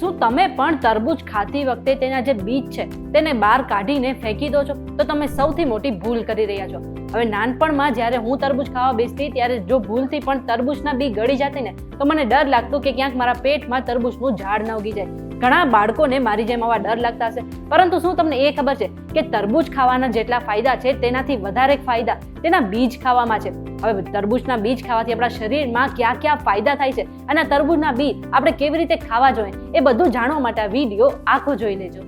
શું તમે પણ તરબૂચ ખાતી વખતે તેના જે બીજ છે તેને બહાર કાઢીને ફેંકી દો છો? તો તમે સૌથી મોટી ભૂલ કરી રહ્યા છો. હવે નાનપણમાં જ્યારે હું તરબૂચ ખાવા બેસતી ત્યારે જો ભૂલથી પણ તરબૂચના બી ગળી જતી ને તો મને ડર લાગતો કે ક્યાંક મારા પેટમાં તરબૂચનું ઝાડ ન ઉગી જાય. ઘણા બાળકોને મારી જેમ આવા ડર લાગતા હશે, પરંતુ શું તમને એ ખબર છે કે તરબૂચ ખાવાના જેટલા ફાયદા છે તેનાથી વધારે ફાયદા તેના બીજ ખાવામાં છે. હવે તરબૂચના બીજ ખાવાથી આપણા શરીરમાં ક્યાં ક્યાં ફાયદા થાય છે અને તરબૂચના બીજ આપણે કેવી રીતે ખાવા જોઈએ એ બધું જાણવા માટે આ વિડીયો આખો જોઈ લેજો.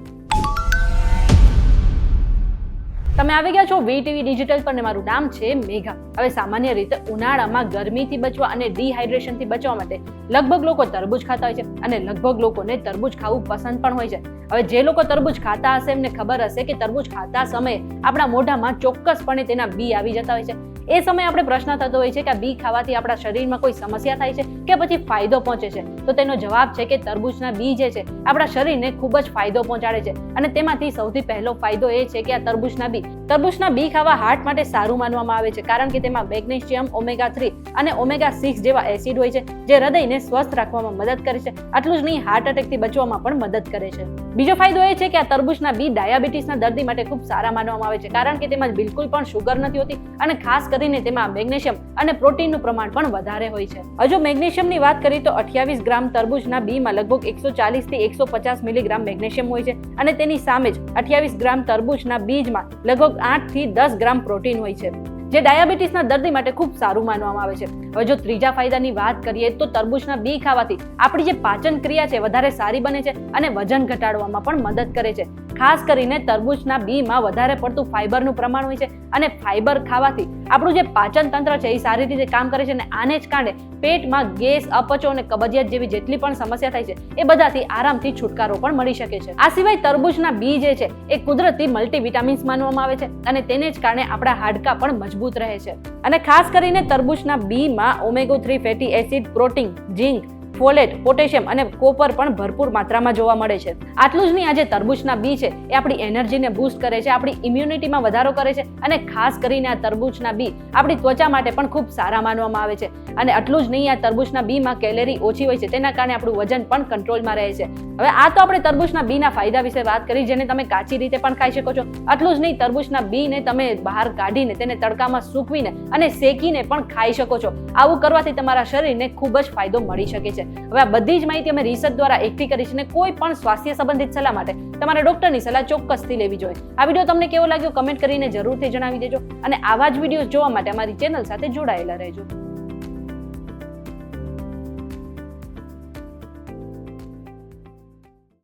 તમે આવી ગયા છો વીટીવી ડિજિટલ પર ને મારું નામ છે મેઘા. હવે સામાન્ય રીતે ઉનાળામાં ગરમીથી બચવા અને ડિહાઇડ્રેશનથી બચવા માટે લગભગ લોકો તરબૂચ ખાતા હોય છે અને લગભગ લોકોને તરબૂચ ખાવું પસંદ પણ હોય છે. હવે જે લોકો તરબૂચ ખાતા હશે એમને ખબર હશે કે તરબૂચ ખાતા સમયે આપણા મોઢામાં ચોક્કસપણે તેના બી આવી જતા હોય છે. એ સમયે આપણે પ્રશ્ન થતો હોય છે કે આ બી ખાવાથી આપણા શરીરમાં કોઈ સમસ્યા થાય છે કે પછી ફાયદો પહોંચે છે? તો તેનો જવાબ છે કે તરબૂચના બી જે છે આપણા શરીરને ખૂબ જ ફાયદો પહોંચાડે છે અને તેમાંથી સૌથી પહેલો ફાયદો એ છે કે આ તરબૂચના બી ખાવા હાર્ટ માટે સારું માનવામાં આવે છે, કારણ કે તેમાં મેગ્નેશિયમ, ઓમેગા 3 અને ઓમેગા 6 જેવા એસિડ હોય છે જે હૃદયને સ્વસ્થ રાખવામાં મદદ કરે છે. આટલું જ નહીં, હાર્ટ એટેકથી બચવામાં પણ મદદ કરે છે. બીજો ફાયદો એ છે કે આ તરબૂચના બી ડાયાબિટીસના દર્દી માટે ખૂબ સારા માનવામાં આવે છે, કારણ કે તેમાં બિલકુલ પણ શુગર નથી હોતી અને ખાસ કરીને તેમાં મેગ્નેશિયમ અને પ્રોટીનનું પ્રમાણ પણ વધારે હોય છે. હજુ મેગ્નેશિયમની વાત કરીએ તો 28 ગ્રામ તરબૂચના બીમાં લગભગ 140 થી 150 મિલીગ્રામ મેગ્નેશિયમ હોય છે અને તેની સામે જ 28 ગ્રામ તરબૂચના બીજમાં લગભગ 8 થી 10 ગ્રામ પ્રોટીન હોય છે, જે ડાયાબિટીસના દર્દી માટે ખૂબ સારું માનવામાં આવે છે. હવે જો ત્રીજા ફાયદાની વાત કરીએ તો તરબૂચના બી ખાવાથી આપણી જે પાચન ક્રિયા છે વધારે સારી બને છે અને વજન ઘટાડવામાં પણ મદદ કરે છે. ખાસ કરીને તરબૂચના બીમાં વધારે પડતું ફાઈબરનું પ્રમાણ હોય છે અને ફાઈબર ખાવાથી આપણું જે પાચન તંત્ર છે એ સારી રીતે કામ કરે છે અને આને જ કારણે પેટમાં ગેસ, અપચો અને કબજિયાત જેવી જેટલી પણ સમસ્યા થાય છે એ બધાથી આરામથી છુટકારો પણ મળી શકે છે. આ સિવાય તરબૂચના બી જે છે એ કુદરતી મલ્ટીવિટામિન્સ માનવામાં આવે છે અને તેને જ કારણે આપણા હાડકાં પણ મજબૂત રહે છે. અને ખાસ કરીને તરબૂચના બીમાં ઓમેગા 3 ફેટી એસિડ, પ્રોટીન, ઝીંક, ફોલેટ, પોટેશિયમ અને કોપર પણ ભરપૂર માત્રામાં જોવા મળે છે. આટલું જ નહીં, આ જે તરબૂચના બી છે એ આપણી એનર્જીને બૂસ્ટ કરે છે, આપણી ઇમ્યુનિટીમાં વધારો કરે છે અને ખાસ કરીને આ તરબૂચના બી આપણી ત્વચા માટે પણ ખૂબ સારા માનવામાં આવે છે. અને આટલું જ નહીં, આ તરબૂચના બીમાં કેલેરી ઓછી હોય છે, તેના કારણે આપણું વજન પણ કંટ્રોલમાં રહે છે. હવે આ તો આપણે તરબૂચના બીના ફાયદા વિશે વાત કરી, જેને તમે કાચી રીતે પણ ખાઈ શકો છો. આટલું જ નહીં, તરબૂચના બીને તમે બહાર કાઢીને તેને તડકામાં સૂકવીને અને શેકીને પણ ખાઈ શકો છો. આવું કરવાથી તમારા શરીરને ખૂબ જ ફાયદો મળી શકે છે. હવે આ બધી જ માહિતી અમે રિસર્ચ દ્વારા એકઠી કરી છે અને કોઈ પણ સ્વાસ્થ્ય સંબંધિત સલાહ માટે તમારે ડોક્ટરની સલાહ ચોક્કસથી લેવી જોઈએ. આ વિડીયો તમને કેવો લાગ્યો કમેન્ટ કરીને જરૂરથી જણાવી દેજો અને આવા જ વિડીયો જોવા માટે અમારી ચેનલ સાથે જોડાયેલા રહેજો.